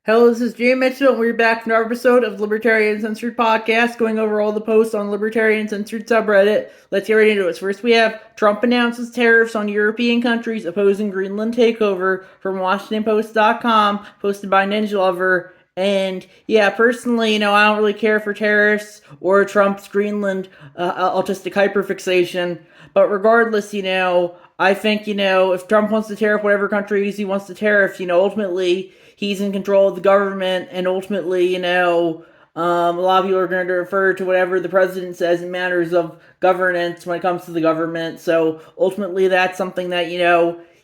Hello, this is Jay Mitchell, and we're back for another episode of Libertarian Censored Podcast, going over all the posts on Libertarian Censored subreddit. Let's get right into it. First, we have Trump announces tariffs on European countries opposing Greenland takeover from WashingtonPost.com, posted by Ninja Lover. And yeah, personally, I don't really care for tariffs or Trump's Greenland autistic hyperfixation. But regardless, I think, if Trump wants to tariff whatever countries he wants to tariff, ultimately he's in control of the government, and ultimately, a lot of people are going to refer to whatever the president says in matters of governance when it comes to the government. So ultimately, that's something that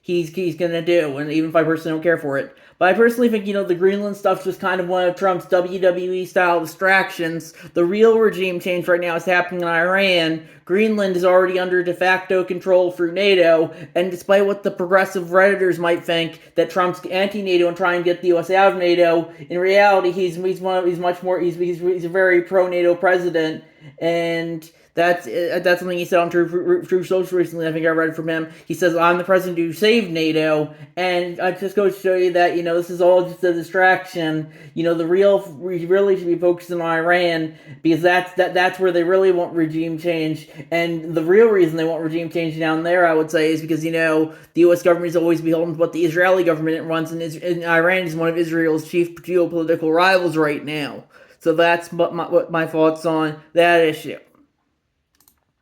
he's going to do, and even if I personally don't care for it. But I personally think, the Greenland stuff's just kind of one of Trump's WWE-style distractions. The real regime change right now is happening in Iran. Greenland is already under de facto control through NATO, and despite what the progressive Redditors might think, that Trump's anti-NATO and trying to get the U.S. out of NATO, in reality, he's a very pro-NATO president, and that's something he said on True Social recently. I think I read from him. He says, "I'm the president who saved NATO," and I just go to show you that this is all just a distraction. We really should be focusing on Iran, because that's where they really want regime change, and the real reason they want regime change down there, I would say, is because the U.S. government is always beholden to what the Israeli government runs, and Iran is one of Israel's chief geopolitical rivals right now. So that's what my thoughts on that issue.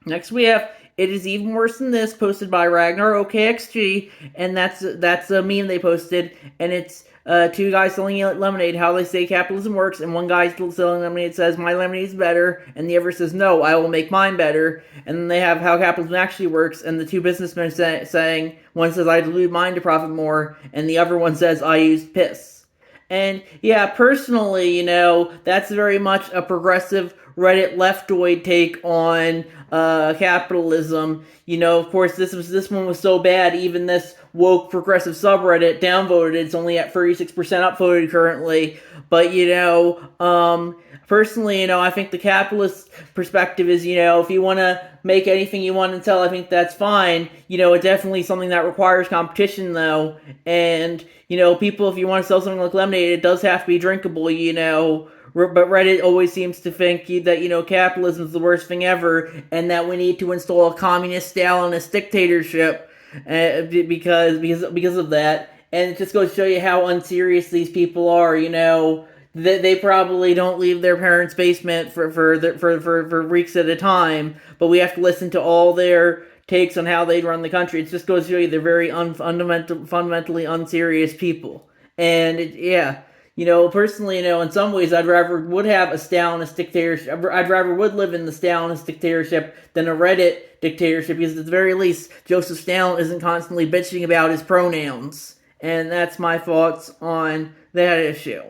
Next we have "It is even worse than this," posted by Ragnar OKXG, and that's a meme they posted, and it's two guys selling lemonade, how they say capitalism works, and one guy selling lemonade says, "My lemonade is better," and the other says, "No, I will make mine better." And then they have how capitalism actually works, and the two businessmen saying, one says, "I dilute mine to profit more," and the other one says, "I used piss." And yeah, personally, that's very much a progressive Reddit leftoid take on capitalism. Of course, this one was so bad, even this woke progressive subreddit downvoted it. It's only at 36% upvoted currently. But personally, I think the capitalist perspective is, if you want to make anything you want to sell, I think that's fine. It's definitely something that requires competition, though. And people, if you want to sell something like lemonade, it does have to be drinkable. But Reddit always seems to think that, capitalism is the worst thing ever, and that we need to install a communist Stalinist dictatorship because of that. And it just goes to show you how unserious these people are. They probably don't leave their parents' basement for weeks at a time, but we have to listen to all their takes on how they run the country. It just goes to show you they're very fundamentally unserious people. And yeah. Personally, in some ways, I'd rather would have a Stalinist dictatorship. I'd rather would live in the Stalinist dictatorship than a Reddit dictatorship, because at the very least, Joseph Stalin isn't constantly bitching about his pronouns. And that's my thoughts on that issue.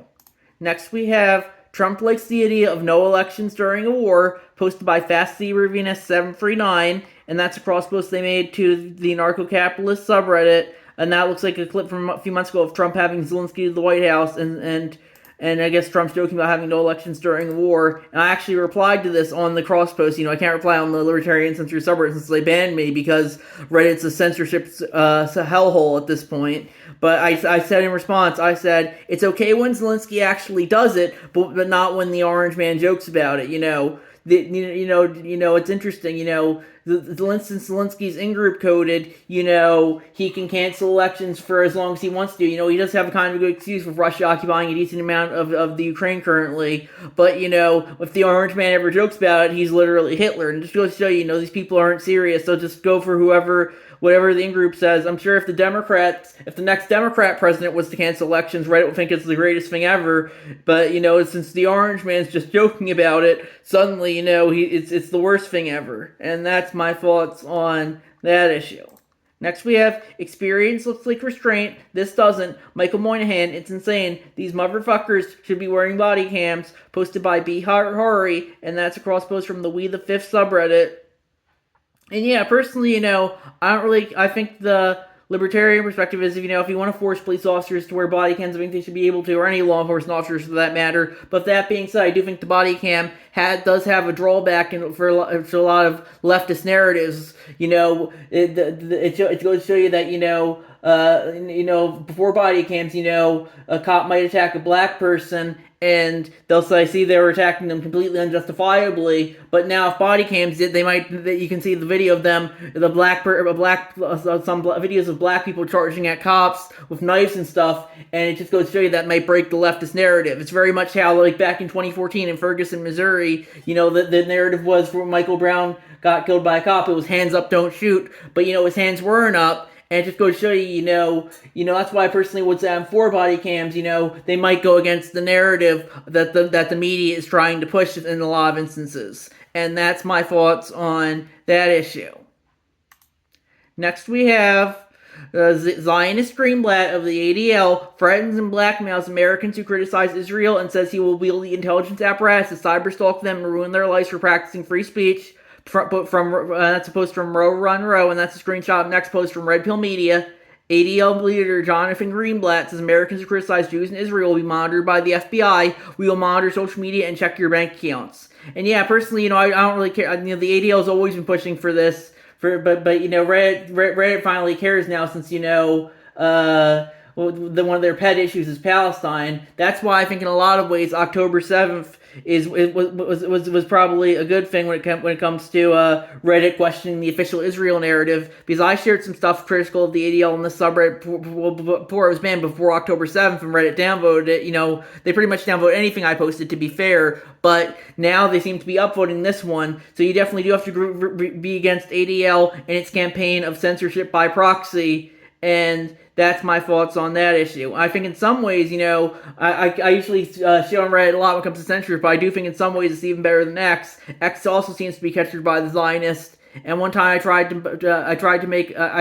Next, we have "Trump likes the idea of no elections during a war," posted by FastCRuvinus739, and that's a cross post they made to the narco-capitalist subreddit. And that looks like a clip from a few months ago of Trump having Zelensky to the White House, and I guess Trump's joking about having no elections during the war. And I actually replied to this on the cross post. I can't reply on the Libertarian Censored subreddit since they banned me, because Reddit's a censorship hellhole at this point. But I said in response, I said, it's okay when Zelensky actually does it, but not when the orange man jokes about it. It's interesting. Zelensky's in-group coded, he can cancel elections for as long as he wants to. He does have a kind of a good excuse with Russia occupying a decent amount of the Ukraine currently. But, if the orange man ever jokes about it, he's literally Hitler. And just goes to show you, these people aren't serious. They'll just go for whatever the in-group says. I'm sure if the next Democrat president was to cancel elections, Reddit would think it's the greatest thing ever. But, since the orange man's just joking about it, suddenly, it's the worst thing ever. And that's my thoughts on that issue. Next we have "Experience looks like restraint. This doesn't. Michael Moynihan, it's insane. These motherfuckers should be wearing body cams," posted by Bihari, and that's a cross post from the We the Fifth subreddit. And yeah, personally, I think the libertarian perspective is, if you want to force police officers to wear body cams, I think they should be able to, or any law enforcement officers for that matter. But that being said, I do think the body cam does have a drawback for a lot of leftist narratives. It goes to show you that, before body cams, a cop might attack a black person, and they'll say, see, they were attacking them completely unjustifiably. But now, if body cams did, you can see the video of them, some videos of black people charging at cops with knives and stuff, and it just goes to show you that might break the leftist narrative. It's very much how, like, back in 2014 in Ferguson, Missouri, the narrative was when Michael Brown got killed by a cop, it was hands up, don't shoot, but, his hands weren't up. And it just goes to show you, that's why I personally would say I'm for body cams. They might go against the narrative that the media is trying to push in a lot of instances. And that's my thoughts on that issue. Next we have Zionist Greenblatt of the ADL threatens and blackmails Americans who criticize Israel and says he will wield the intelligence apparatus to cyberstalk them and ruin their lives for practicing free speech. That's a post from Row Run Row, and that's a screenshot of the next post from Red Pill Media. ADL leader Jonathan Greenblatt says Americans who criticize Jews in Israel will be monitored by the FBI. We will monitor social media and check your bank accounts. And yeah, personally, I don't really care. The ADL has always been pushing for this, but Reddit finally cares now since one of their pet issues is Palestine. That's why I think in a lot of ways October 7th was probably a good thing when it comes to Reddit questioning the official Israel narrative, because I shared some stuff critical of the ADL in the subreddit before it was banned, before October 7th, and Reddit downvoted it. They pretty much downvoted anything I posted, to be fair, but now they seem to be upvoting this one, so you definitely do have to be against ADL and its campaign of censorship by proxy, and that's my thoughts on that issue. I think in some ways, I usually shit on Reddit a lot when it comes to censorship, but I do think in some ways it's even better than X. X also seems to be captured by the Zionists. And one time I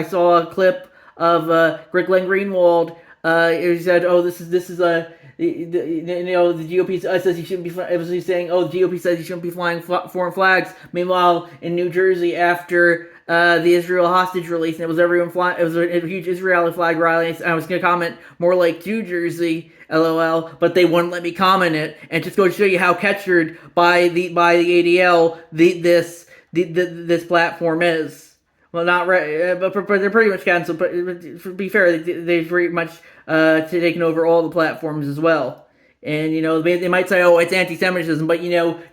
saw a clip of Glenn Greenwald. He said, "Oh, this is the GOP says you shouldn't be." It was saying, "Oh, the GOP says you shouldn't be flying foreign flags." Meanwhile, in New Jersey, after the Israel hostage release, and it was everyone flying. It was a huge Israeli flag rally. And I was going to comment more like New Jersey, LOL, but they wouldn't let me comment it. And just go to show you how captured by the ADL this platform is. Well, not right, but they're pretty much canceled. But to be fair, they've pretty much taken over all the platforms as well. And, they might say, oh, it's anti-Semitism, but,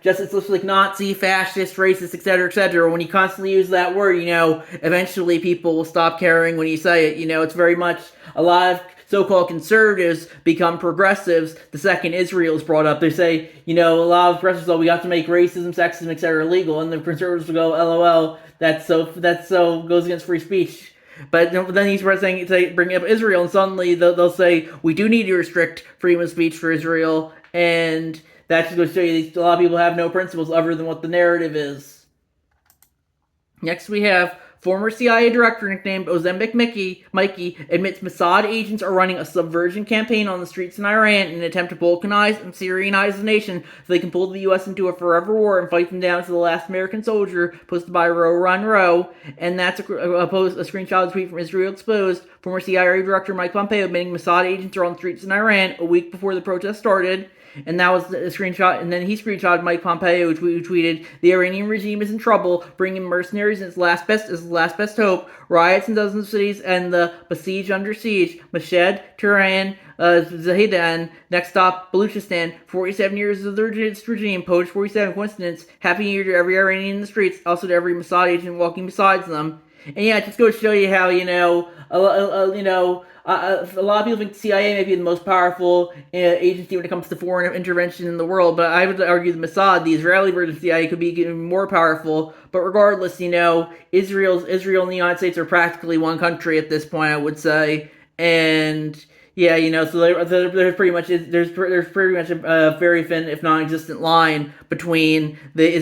just it's looks like Nazi, fascist, racist, etc., etc. When you constantly use that word, eventually people will stop caring when you say it. It's very much a lot of so-called conservatives become progressives the second Israel is brought up. They say, a lot of progressives, we got to make racism, sexism, etc. illegal, and the conservatives will go, LOL, that's so goes against free speech. But then he's bringing up Israel, and suddenly they'll say, we do need to restrict freedom of speech for Israel, and that just goes to show you a lot of people have no principles other than what the narrative is. Next we have former CIA director nicknamed Ozembic Mikey admits Mossad agents are running a subversion campaign on the streets in Iran in an attempt to Balkanize and Syrianize the nation so they can pull the U.S. into a forever war and fight them down to the last American soldier, posted by Row Run Row. And that's a screenshot of the tweet from Israel Exposed. Former CIA director Mike Pompeo admitting Mossad agents are on the streets in Iran a week before the protest started. And that was the screenshot, and then he screenshotted Mike Pompeo, who tweeted, "The Iranian regime is in trouble, bringing mercenaries in its last best hope. Riots in dozens of cities and the besieged under siege. Mashhad, Tehran, Zahedan, next stop, Baluchistan. 47 years of the regime, Polish 47 coincidence. Happy New Year to every Iranian in the streets, also to every Mossad agent walking beside them." And yeah, it just goes to show you how, a lot of people think the CIA may be the most powerful agency when it comes to foreign intervention in the world, but I would argue the Mossad, the Israeli version of the CIA, could be even more powerful. But regardless, Israel and the United States are practically one country at this point, I would say. And yeah, so there's pretty much a very thin, if non-existent line between the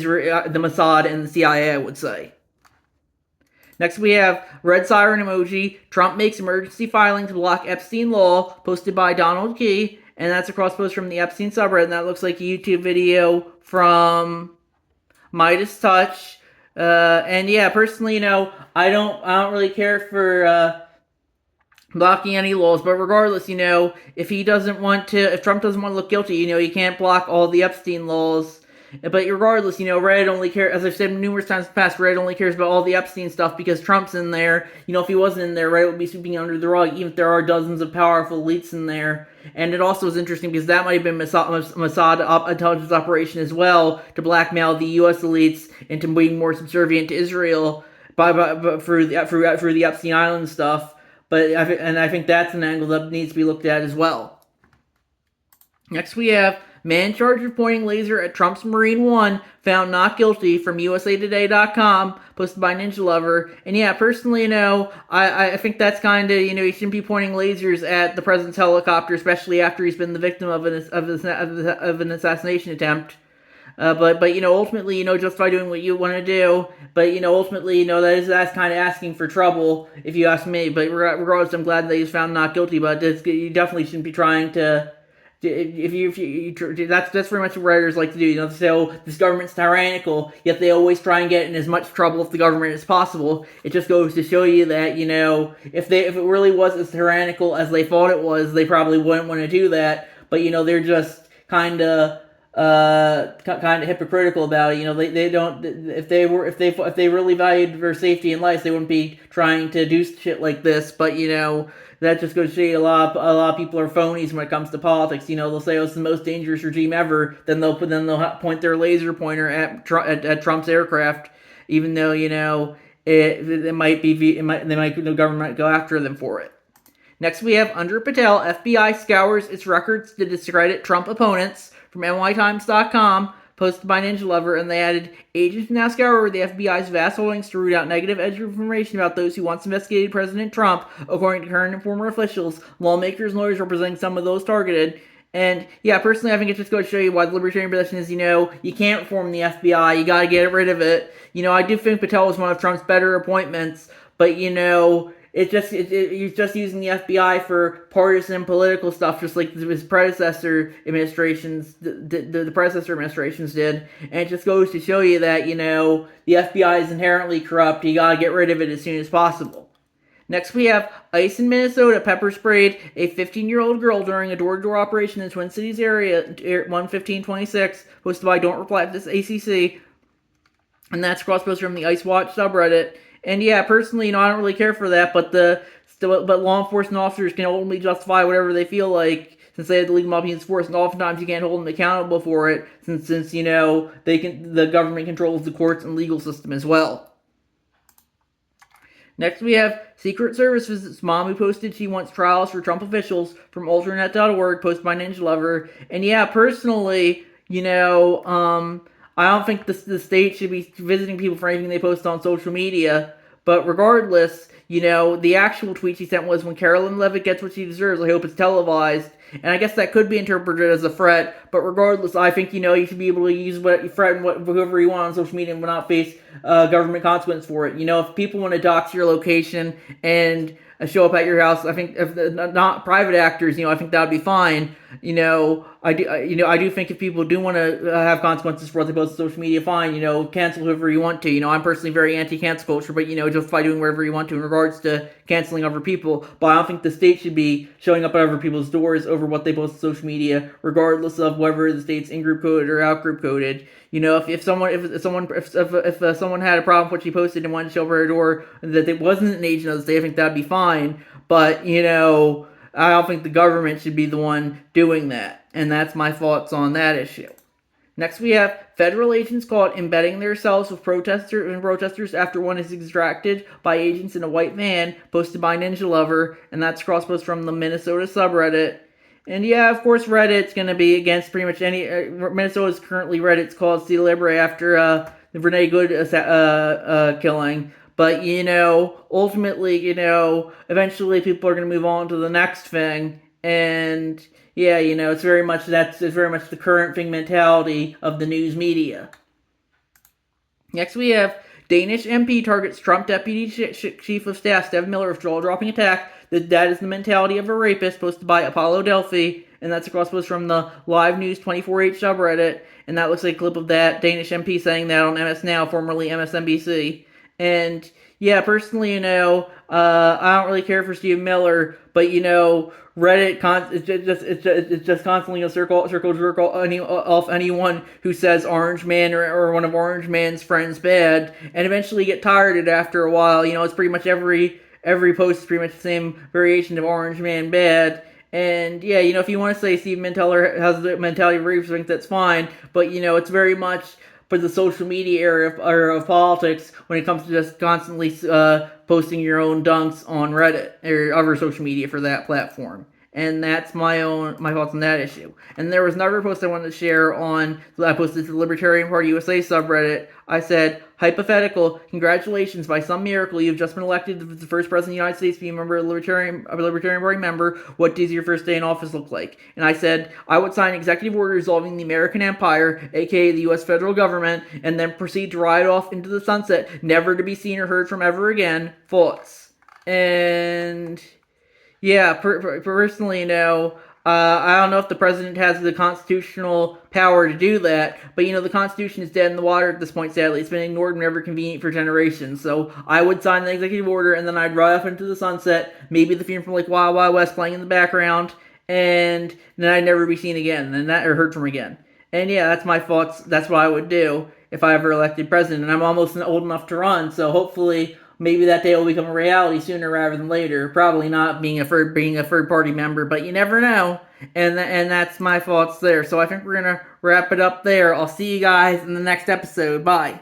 Mossad and the CIA, I would say. Next we have red siren emoji. Trump makes emergency filing to block Epstein law, posted by Donald Key, and that's a cross post from the Epstein subreddit, and that looks like a YouTube video from Midas Touch. And yeah, personally, I don't really care for blocking any laws, but regardless, if Trump doesn't want to look guilty, you can't block all the Epstein laws. But regardless, Reddit only cares, as I've said numerous times in the past, Reddit only cares about all the Epstein stuff because Trump's in there. If he wasn't in there, Reddit would be sweeping under the rug, even if there are dozens of powerful elites in there. And it also is interesting because that might have been Mossad intelligence operation as well to blackmail the U.S. elites into being more subservient to Israel through the Epstein Island stuff. And I think that's an angle that needs to be looked at as well. Next we have man charged with pointing laser at Trump's Marine One found not guilty from USAtoday.com, posted by Ninja Lover. And yeah, personally, I think that's kind of, he shouldn't be pointing lasers at the president's helicopter, especially after he's been the victim of an assassination attempt. But ultimately, justify doing what you want to do. But ultimately, that's kind of asking for trouble, if you ask me. But regardless, I'm glad that he's found not guilty. But you definitely shouldn't be trying to. That's very much what writers like to do. They say, "Oh, this government's tyrannical," yet they always try and get in as much trouble with the government as possible. It just goes to show you that if it really was as tyrannical as they thought it was, they probably wouldn't want to do that. But they're just kind of hypocritical about it. They don't. If they really valued their safety and life, they wouldn't be trying to do shit like this. But that just goes to show you a lot of people are phonies when it comes to politics. They'll say, "Oh, it's the most dangerous regime ever." Then they'll point their laser pointer at Trump's aircraft, even though the government might go after them for it. Next, we have under Patel, FBI scours its records to discredit Trump opponents from nytimes.com, posted by Ninja Lover, and they added, agents now scour the FBI's vast holdings to root out negative edge information about those who once investigated President Trump, according to current and former officials, lawmakers, and lawyers representing some of those targeted. And yeah, personally, I think it just goes to show you why the Libertarian position is, you can't reform the FBI, you gotta get rid of it. I do think Patel was one of Trump's better appointments, but he's just using the FBI for partisan and political stuff, just like his predecessor administrations, the predecessor administrations did. And it just goes to show you that, the FBI is inherently corrupt. You gotta get rid of it as soon as possible. Next, we have ICE in Minnesota pepper sprayed a 15-year-old girl during a door-to-door operation in the Twin Cities area, 1/15/26, posted by Don't Reply to This ACC. And that's cross-post from the ICE Watch subreddit. And yeah, personally, I don't really care for that, but law enforcement officers can only justify whatever they feel like, since they have the legal opinions force, and oftentimes you can't hold them accountable for it, since the government controls the courts and legal system as well. Next, we have Secret Service visits mom who posted she wants trials for Trump officials from alternate.org, posted by Ninja Lover. And yeah, personally, I don't think the state should be visiting people for anything they post on social media. But regardless, the actual tweet she sent was, "When Carolyn Levitt gets what she deserves, I hope it's televised." And I guess that could be interpreted as a threat. But regardless, I think, you should be able to use what you threaten whoever you want on social media and will not face government consequence for it. If people want to dox your location and show up at your house, I think if not private actors, I think that would be fine. I do think if people do want to have consequences for what they post on social media, fine. Cancel whoever you want to. I'm personally very anti-cancel culture, but just by doing whatever you want to in regards to canceling other people. But I don't think the state should be showing up at other people's doors over what they post on social media, regardless of whether the state's in-group coded or out-group coded. If someone had a problem with what she posted and wanted to show over her door that it wasn't an agent of the state, I think that'd be fine. But I don't think the government should be the one doing that. And that's my thoughts on that issue. Next, we have federal agents caught embedding themselves with protesters after one is extracted by agents in a white van, posted by Ninja Lover, and that's cross-post from the Minnesota subreddit. And yeah, of course, Reddit's going to be against pretty much any... Minnesota's currently Reddit's called C. Libre after the Renee Good killing. But, ultimately, eventually people are going to move on to the next thing. And, yeah, it's very much the current thing mentality of the news media. Next, we have Danish MP targets Trump Deputy Chief of Staff Steve Miller with jaw-dropping attack. That is the mentality of a rapist, posted by Apollo Delphi. And that's a cross-post from the Live News 24H subreddit. And that looks like a clip of that Danish MP saying that on MS Now, formerly MSNBC. And yeah, personally, I don't really care for Stephen Miller, but Reddit it's just constantly gonna circle jerk off anyone who says Orange Man or one of Orange Man's friends bad, and eventually get tired of it after a while. It's pretty much every post is pretty much the same variation of Orange Man bad. And yeah, if you want to say Steve Miller has the mentality of Reeves, I think that's fine. But it's very much for the social media area of politics when it comes to just constantly posting your own dunks on Reddit or other social media for that platform. And that's my thoughts on that issue. And there was another post I wanted to share I posted to the Libertarian Party USA subreddit. I said, hypothetical, congratulations, by some miracle you've just been elected the first president of the United States to be a member of the Libertarian Party member. What does your first day in office look like? And I said, I would sign an executive order dissolving the American Empire, aka the US federal government, and then proceed to ride off into the sunset, never to be seen or heard from ever again. Thoughts. And yeah, personally, I don't know if the president has the constitutional power to do that, but the Constitution is dead in the water at this point, sadly. It's been ignored whenever convenient for generations. So I would sign the executive order, and then I'd ride off into the sunset, maybe the theme from like Wild Wild West playing in the background, and then I'd never be seen again, or heard from again. And yeah, that's my thoughts. That's what I would do if I ever elected president. And I'm almost old enough to run, so hopefully maybe that day will become a reality sooner rather than later. Probably not being a third party member, but you never know. And that's my thoughts there. So I think we're gonna wrap it up there. I'll see you guys in the next episode. Bye.